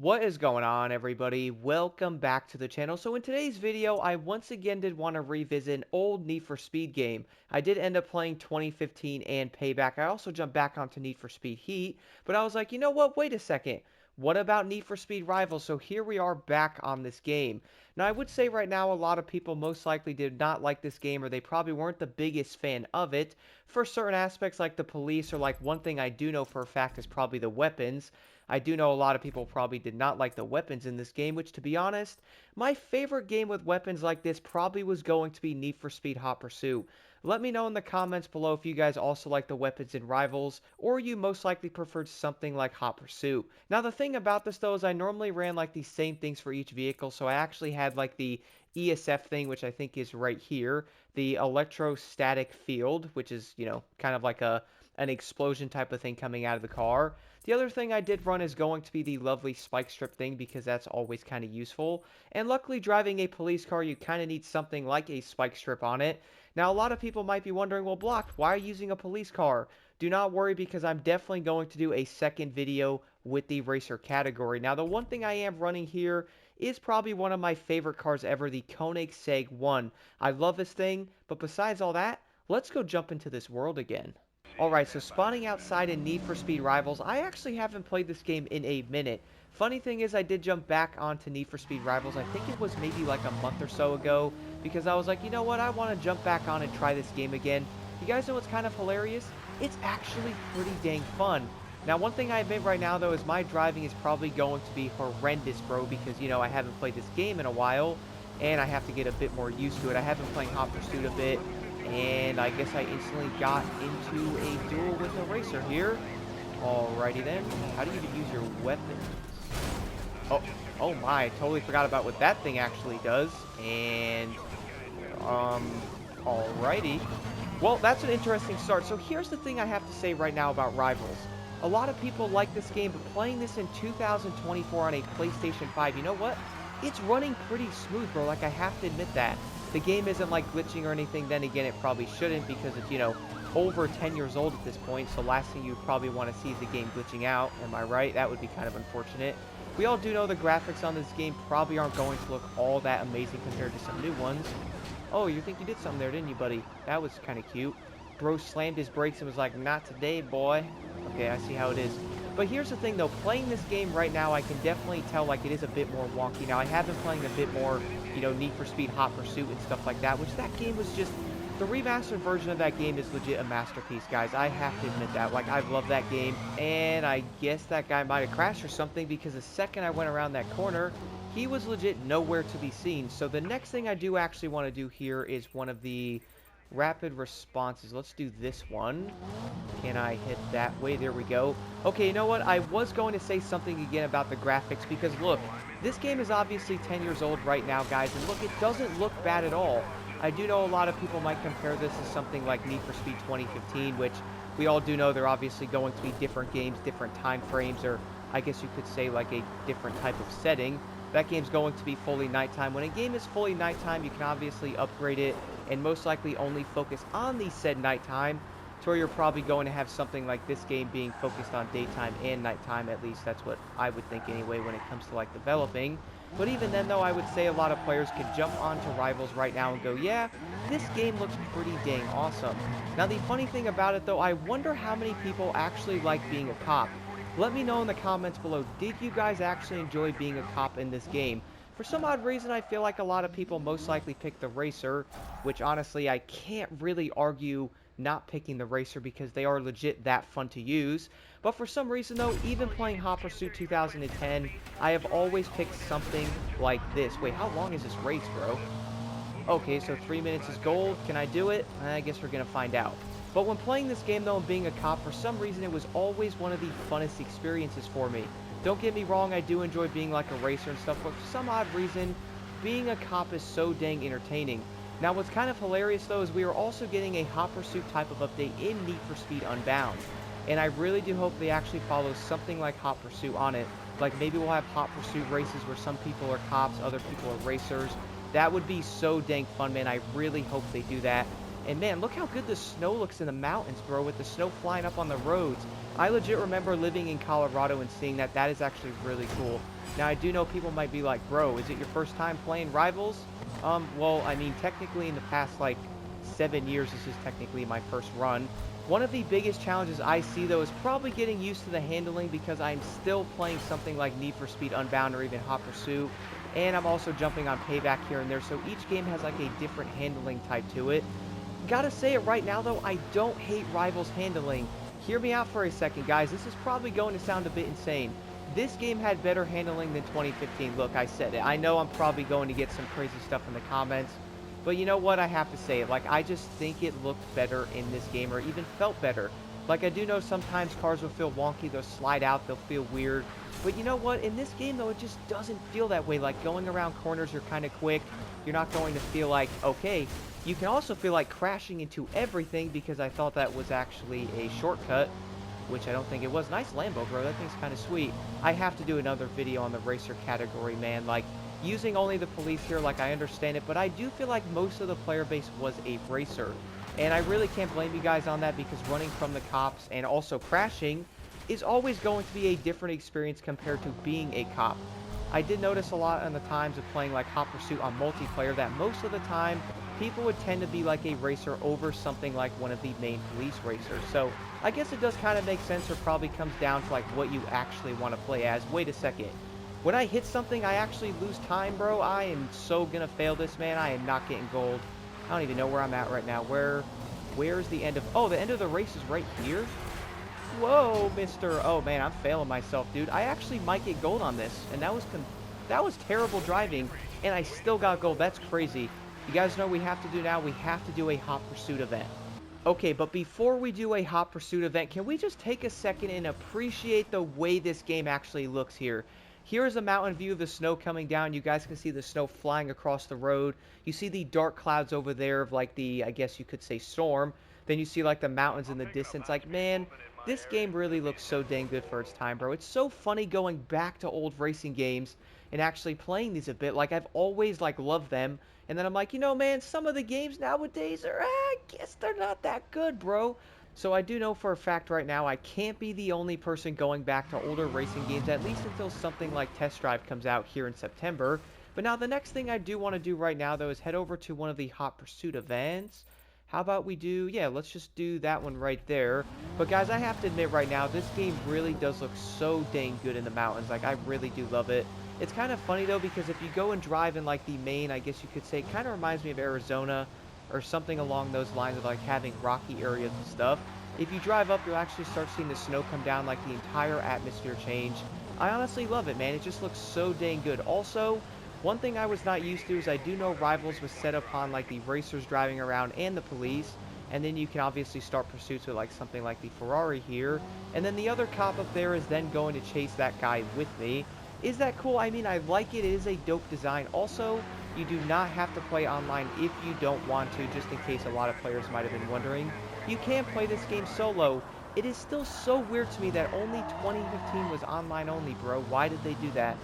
What is going on, everybody? Welcome back to the channel. So in today's video, I once again did want to revisit an old Need for Speed game. I did end up playing 2015 and Payback. I also jumped back onto Need for Speed Heat, but I was like, you know what? Wait a second. What about Need for Speed Rivals? So here we are back on this game. Now, I would say right now a lot of people most likely did not like this game, or they probably weren't the biggest fan of it for certain aspects like the police, or like one thing I do know for a fact is probably the weapons. I do know a lot of people probably did not like the weapons in this game, which, to be honest, my favorite game with weapons like this probably was going to be Need for Speed Hot Pursuit. Let me know in the comments below if you guys also like the weapons in Rivals, or you most likely preferred something like Hot Pursuit. Now, the thing about this, though, is I normally ran like the same things for each vehicle, so I actually had like the ESF thing, which I think is right here, the electrostatic field, which is, kind of like an explosion type of thing coming out of the car. The other thing I did run is going to be the lovely spike strip thing because that's always kind of useful. And luckily, driving a police car, you kind of need something like a spike strip on it. Now, a lot of people might be wondering, well, Blocked, why are you using a police car? Do not worry because I'm definitely going to do a second video with the racer category. Now, the one thing I am running here is probably one of my favorite cars ever, the Koenigsegg 1. I love this thing, but besides all that, let's go jump into this world again. Alright, so spawning outside in Need for Speed Rivals, I actually haven't played this game in a minute. Funny thing is, I did jump back onto Need for Speed Rivals, I think it was maybe like a month or so ago, because I was like, you know what, I want to jump back on and try this game again. You guys know what's kind of hilarious? It's actually pretty dang fun. Now, one thing I admit right now, though, is my driving is probably going to be horrendous, bro, because, I haven't played this game in a while, and I have to get a bit more used to it. I have been playing Hot Pursuit a bit, and I guess I instantly got into a duel with a racer here. Alrighty then. How do you even use your weapons? Oh my, I totally forgot about what that thing actually does. And, alrighty. Well, that's an interesting start. So here's the thing I have to say right now about Rivals. A lot of people like this game, but playing this in 2024 on a PlayStation 5, you know what? It's running pretty smooth, bro. Like, I have to admit that. The game isn't like glitching or anything. Then again, it probably shouldn't because it's, over 10 years old at this point. So last thing you'd probably want to see is the game glitching out. Am I right? That would be kind of unfortunate. We all do know the graphics on this game probably aren't going to look all that amazing compared to some new ones. Oh, you think you did something there, didn't you, buddy? That was kind of cute. Bro slammed his brakes and was like, not today, boy. Okay, I see how it is. But here's the thing, though. Playing this game right now, I can definitely tell, like, it is a bit more wonky. Now, I have been playing a bit more, Need for Speed Hot Pursuit and stuff like that, which that game was just... The remastered version of that game is legit a masterpiece, guys. I have to admit that. Like, I've loved that game. And I guess that guy might have crashed or something because the second I went around that corner, he was legit nowhere to be seen. So the next thing I do actually want to do here is one of the rapid responses. Let's do this one. Can I hit that way? There we go. Okay, you know what? I was going to say something again about the graphics because, look, this game is obviously 10 years old right now, guys. And look, it doesn't look bad at all. I do know a lot of people might compare this to something like Need for Speed 2015, which we all do know they're obviously going to be different games, different time frames, or I guess you could say like a different type of setting. That game's going to be fully nighttime. When a game is fully nighttime, you can obviously upgrade it and most likely only focus on the said nighttime, to where you're probably going to have something like this game being focused on daytime and nighttime. At least that's what I would think anyway when it comes to like developing. But even then, though, I would say a lot of players could jump onto Rivals right now and go, yeah, this game looks pretty dang awesome. Now, the funny thing about it, though, I wonder how many people actually like being a cop. Let me know in the comments below, did you guys actually enjoy being a cop in this game? For some odd reason, I feel like a lot of people most likely pick the racer, which honestly, I can't really argue not picking the racer because they are legit that fun to use. But for some reason, though, even playing Hot Pursuit 2010, I have always picked something like this. Wait, how long is this race, bro? Okay, so 3 minutes is gold. Can I do it? I guess we're going to find out. But when playing this game, though, and being a cop, for some reason, it was always one of the funnest experiences for me. Don't get me wrong, I do enjoy being like a racer and stuff, but for some odd reason, being a cop is so dang entertaining. Now, what's kind of hilarious, though, is we are also getting a Hot Pursuit type of update in Need for Speed Unbound. And I really do hope they actually follow something like Hot Pursuit on it. Like, maybe we'll have Hot Pursuit races where some people are cops, other people are racers. That would be so dang fun, man. I really hope they do that. And man, look how good the snow looks in the mountains, bro, with the snow flying up on the roads. I legit remember living in Colorado and seeing that. That is actually really cool. Now, I do know people might be like, bro, is it your first time playing Rivals? Well, I mean, technically in the past, like, 7 years, this is technically my first run. One of the biggest challenges I see, though, is probably getting used to the handling because I'm still playing something like Need for Speed Unbound or even Hot Pursuit. And I'm also jumping on Payback here and there, so each game has like a different handling type to it. Gotta say it right now, though, I don't hate Rivals handling. Hear me out for a second, guys. This is probably going to sound a bit insane. This game had better handling than 2015. Look, I said it. I know I'm probably going to get some crazy stuff in the comments. But you know what? I have to say it. Like, I just think it looked better in this game, or even felt better. Like, I do know sometimes cars will feel wonky. They'll slide out. They'll feel weird. But you know what? In this game, though, it just doesn't feel that way. Like, going around corners, you're kind of quick. You're not going to feel like, okay. You can also feel like crashing into everything because I thought that was actually a shortcut, which I don't think it was. Nice Lambo, bro. That thing's kind of sweet. I have to do another video on the racer category, man. Like, using only the police here, like, I understand it, but I do feel like most of the player base was a racer. And I really can't blame you guys on that because running from the cops and also crashing is always going to be a different experience compared to being a cop. I did notice a lot in the times of playing like Hot Pursuit on multiplayer that most of the time people would tend to be like a racer over something like one of the main police racers. So I guess it does kind of make sense, or probably comes down to like what you actually want to play as. Wait a second. When I hit something, I actually lose time, bro. I am so gonna fail this, man. I am not getting gold. I don't even know where I'm at right now. Where's the end of... Oh, the end of the race is right here? Whoa, mister. Oh, man, I'm failing myself, dude. I actually might get gold on this. And that was terrible driving. And I still got gold. That's crazy. You guys know what we have to do now? We have to do a Hot Pursuit event. Okay, but before we do a Hot Pursuit event, can we just take a second and appreciate the way this game actually looks here? Here's a mountain view of the snow coming down. You guys can see the snow flying across the road. You see the dark clouds over there of like the, I guess you could say, storm. Then you see like the mountains in the distance. Like, man, this game really looks so dang good for its time, bro. It's so funny going back to old racing games and actually playing these a bit. Like, I've always like loved them. And then I'm like, you know, man, some of the games nowadays are, I guess they're not that good, bro. So I do know for a fact right now I can't be the only person going back to older racing games, at least until something like Test Drive comes out here in September. But now the next thing I do want to do right now, though, is head over to one of the Hot Pursuit events. How about we do, yeah, let's just do that one right there. But guys, I have to admit right now, this game really does look so dang good in the mountains. Like, I really do love it. It's kind of funny, though, because if you go and drive in, like, the main, I guess you could say, it kind of reminds me of Arizona, or something along those lines of like having rocky areas and stuff. If you drive up, you'll actually start seeing the snow come down, like the entire atmosphere change. I honestly love it, man. It just looks so dang good. Also, one thing I was not used to is I do know Rivals was set upon like the racers driving around and the police, and then you can obviously start pursuits with like something like the Ferrari here, and then the other cop up there is then going to chase that guy with me. Is that cool? I mean, I like it. It is a dope design. Also, you do not have to play online if you don't want to, just in case a lot of players might have been wondering. You can play this game solo. It is still so weird to me that only 2015 was online only, bro. Why did they do that?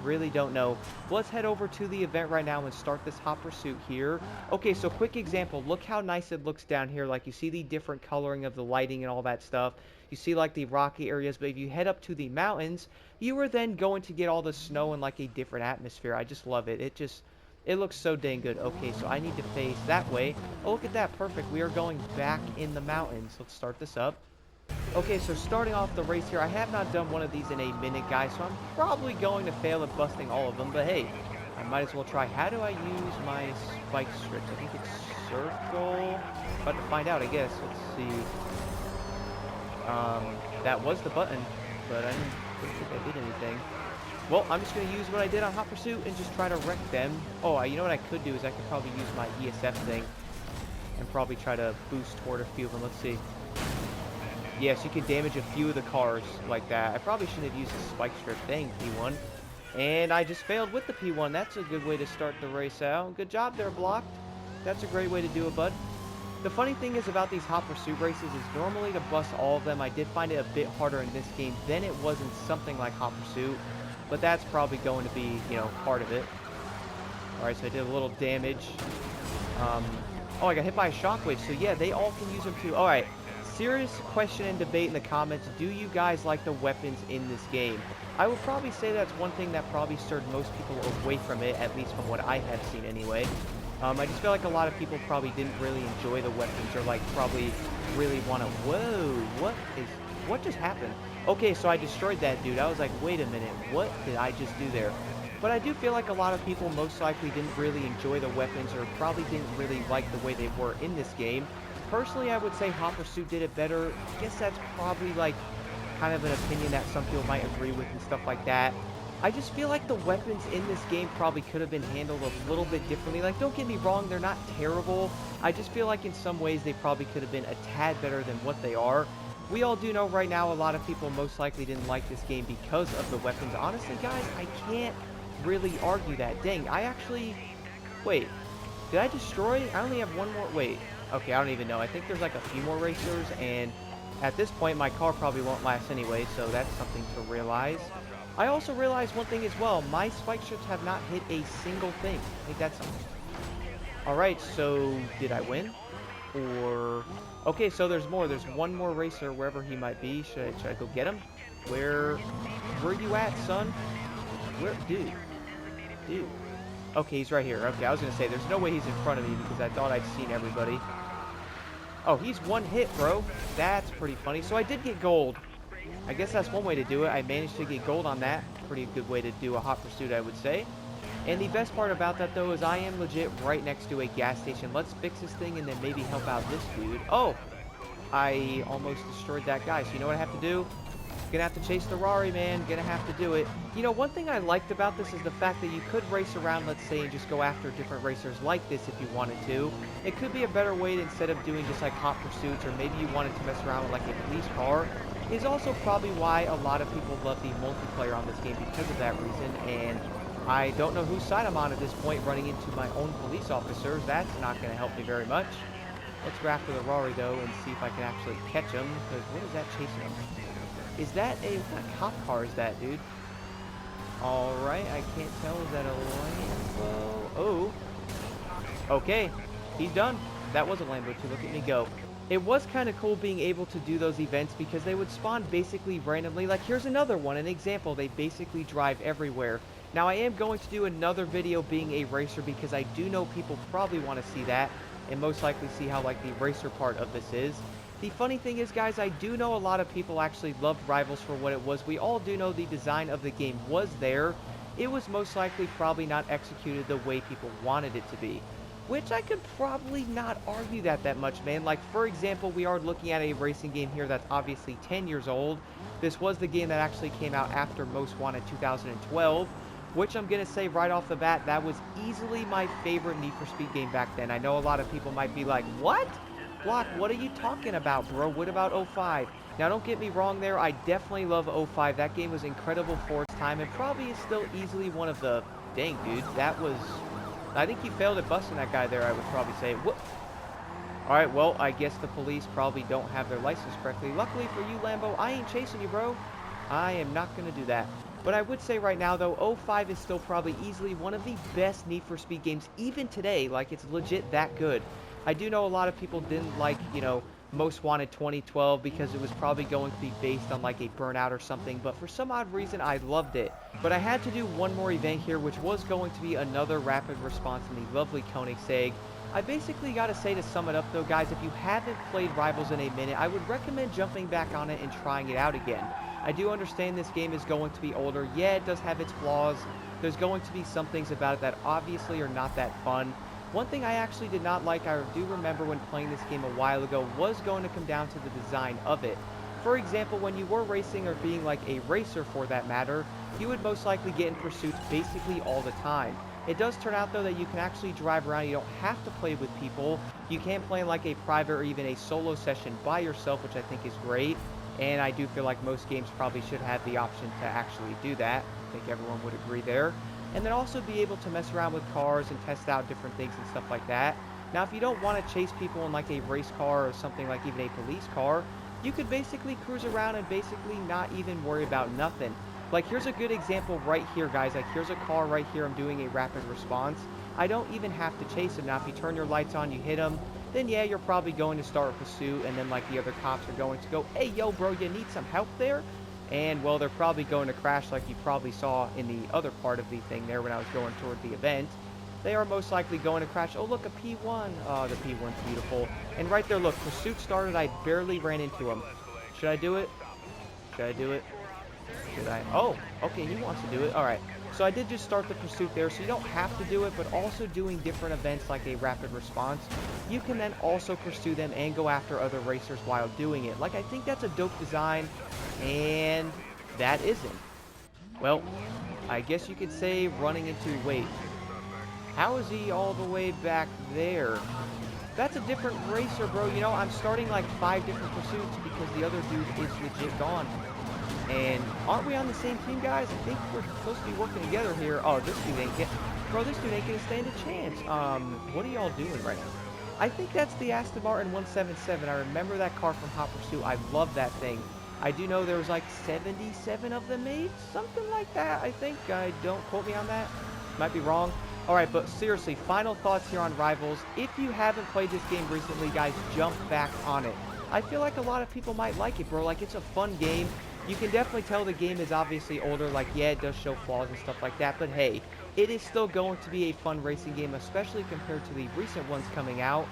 Really don't know. Let's head over to the event right now and start this Hot Pursuit here. Okay, so quick example. Look how nice it looks down here. Like, you see the different coloring of the lighting and all that stuff. You see, like, the rocky areas. But if you head up to the mountains, you are then going to get all the snow in, like, a different atmosphere. I just love it. It looks so dang good. Okay, so I need to face that way. Oh, look at that. Perfect. We are going back in the mountains. Let's start this up. Okay, so starting off the race here, I have not done one of these in a minute, guys, so I'm probably going to fail at busting all of them, but hey, I might as well try. How do I use my spike strips? I think it's circle. About to find out, I guess. Let's see. That was the button, but I didn't think I did anything. Well, I'm just going to use what I did on Hot Pursuit and just try to wreck them. Oh, you know what I could do is I could probably use my ESF thing and probably try to boost toward a few of them. Let's see. Yes, you can damage a few of the cars like that. I probably shouldn't have used the spike strip. Dang, P1. And I just failed with the P1. That's a good way to start the race out. Good job there, Blocked. That's a great way to do it, bud. The funny thing is about these Hot Pursuit races is normally to bust all of them, I did find it a bit harder in this game than it was in something like Hot Pursuit. But that's probably going to be, you know, part of it. Alright, so I did a little damage. Oh, I got hit by a shockwave. So yeah, they all can use them too. All right. Serious question and debate in the comments. Do you guys like the weapons in this game? I would probably say that's one thing that probably stirred most people away from it, at least from what I have seen anyway. I just feel like a lot of people probably didn't really enjoy the weapons, or like probably really want to. Whoa, what just happened? Okay, so I destroyed that dude. I was like, wait a minute, what did I just do there? But I do feel like a lot of people most likely didn't really enjoy the weapons, or probably didn't really like the way they were in this game. Personally, I would say Hot Pursuit did it better. I guess that's probably like kind of an opinion that some people might agree with and stuff like that. I just feel like the weapons in this game probably could have been handled a little bit differently. Like, don't get me wrong, they're not terrible. I just feel like in some ways they probably could have been a tad better than what they are. We all do know right now a lot of people most likely didn't like this game because of the weapons. Honestly, guys, I can't really argue that. Dang, I actually... Wait, did I destroy? I only have one more... Wait, okay, I don't even know. I think there's like a few more racers, and at this point my car probably won't last anyway, so that's something to realize. I also realized one thing as well. My spike strips have not hit a single thing. I think that's something. Alright, so did I win? Or... Okay, so there's more. There's one more racer wherever he might be. Should I go get him? Where you at, son? Where? Dude. Okay, he's right here. Okay, I was gonna say, there's no way he's in front of me because I thought I'd seen everybody. Oh, he's one hit, bro. That's pretty funny. So I did get gold. I guess that's one way to do it. I managed to get gold on that. Pretty good way to do a hot pursuit, I would say. And the best part about that, though, is I am legit right next to a gas station. Let's fix this thing and then maybe help out this dude. Oh! I almost destroyed that guy. So you know what I have to do? Gonna have to chase the Rari, man. Gonna have to do it. You know, one thing I liked about this is the fact that you could race around, let's say, and just go after different racers like this if you wanted to. It could be a better way to, instead of doing just like hot pursuits, or maybe you wanted to mess around with like a police car. Is also probably why a lot of people love the multiplayer on this game because of that reason. And I don't know whose side I'm on at this point, running into my own police officers. That's not going to help me very much. Let's go after the Rari, though, and see if I can actually catch him. Because what is that chasing him? Is that a... What kind of cop car is that, dude? Alright, I can't tell. Is that a Lambo? Oh. Okay. He's done. That was a Lambo, too. Look at me go. It was kind of cool being able to do those events because they would spawn basically randomly. Like, here's another one, an example. They basically drive everywhere. Now, I am going to do another video being a racer because I do know people probably want to see that and most likely see how, like, the racer part of this is. The funny thing is, guys, I do know a lot of people actually loved Rivals for what it was. We all do know the design of the game was there. It was most likely probably not executed the way people wanted it to be. Which I could probably not argue that much, man. Like, for example, we are looking at a racing game here that's obviously 10 years old. This was the game that actually came out after Most Wanted 2012, which I'm going to say right off the bat, that was easily my favorite Need for Speed game back then. I know a lot of people might be like, what? Block, what are you talking about, bro? What about 05? Now, don't get me wrong there. I definitely love 05. That game was incredible for its time and probably is still easily one of the... Dang, dude, that was... I think you failed at busting that guy there, I would probably say. Whoop. Alright, well, I guess the police probably don't have their license correctly. Luckily for you, Lambo, I ain't chasing you, bro. I am not going to do that. But I would say right now, though, 05 is still probably easily one of the best Need for Speed games, even today. Like, it's legit that good. I do know a lot of people didn't like, you know, Most Wanted 2012 because it was probably going to be based on like a Burnout or something, but for some odd reason I loved it. But I had to do one more event here, which was going to be another rapid response in the lovely Koenigsegg. I basically got to say, to sum it up though, guys, if you haven't played Rivals in a minute, I would recommend jumping back on it and trying it out again. I do understand this game is going to be older. Yeah, it does have its flaws. There's going to be some things about it that obviously are not that fun. One thing I actually did not like, I do remember when playing this game a while ago, was going to come down to the design of it. For example, when you were racing or being like a racer for that matter, you would most likely get in pursuits basically all the time. It does turn out though that you can actually drive around, you don't have to play with people. You can play in like a private or even a solo session by yourself, which I think is great. And I do feel like most games probably should have the option to actually do that. I think everyone would agree there. And then also be able to mess around with cars and test out different things and stuff like that. Now, if you don't want to chase people in like a race car or something like even a police car, you could basically cruise around and basically not even worry about nothing. Like, here's a good example right here, guys. Like, here's a car right here. I'm doing a rapid response. I don't even have to chase him. Now, if you turn your lights on, you hit him, then yeah, you're probably going to start a pursuit, and then like the other cops are going to go, hey, yo, bro, you need some help there? And well, they're probably going to crash like you probably saw in the other part of the thing there when I was going toward the event. They are most likely going to crash. Oh, look, a P1. Oh, the P1's beautiful. And right there, look, pursuit started. I barely ran into him. Should I do it? Should I do it? Should I? Oh, okay, he wants to do it. All right. So I did just start the pursuit there, so you don't have to do it, but also doing different events like a rapid response, you can then also pursue them and go after other racers while doing it. Like, I think that's a dope design, and that isn't. Well, I guess you could say running into, wait, how is he all the way back there? That's a different racer, bro. You know, I'm starting like 5 different pursuits because the other dude is legit gone. And aren't we on the same team, guys? I think we're supposed to be working together here. Oh, this dude ain't get... Bro, this dude ain't gonna stand a chance. What are y'all doing right now? I think that's the Aston Martin 177. I remember that car from Hot Pursuit. I love that thing. I do know there was like 77 of them made. Something like that, I think. Don't quote me on that. Might be wrong. Alright, but seriously, final thoughts here on Rivals. If you haven't played this game recently, guys, jump back on it. I feel like a lot of people might like it, bro. Like, it's a fun game. You can definitely tell the game is obviously older. Like, yeah, it does show flaws and stuff like that. But hey, it is still going to be a fun racing game, especially compared to the recent ones coming out,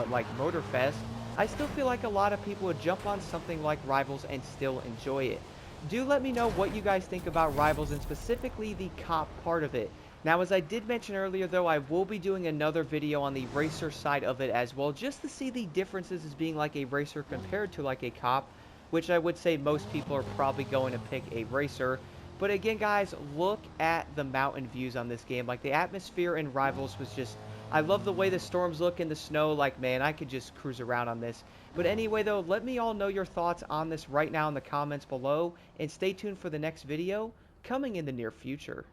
like Motorfest. I still feel like a lot of people would jump on something like Rivals and still enjoy it. Do let me know what you guys think about Rivals and specifically the cop part of it. Now, as I did mention earlier, though, I will be doing another video on the racer side of it as well, just to see the differences as being like a racer compared to like a cop, which I would say most people are probably going to pick a racer. But again, guys, look at the mountain views on this game. Like, the atmosphere in Rivals was just... I love the way the storms look in the snow. Like, man, I could just cruise around on this. But anyway, though, let me all know your thoughts on this right now in the comments below. And stay tuned for the next video coming in the near future.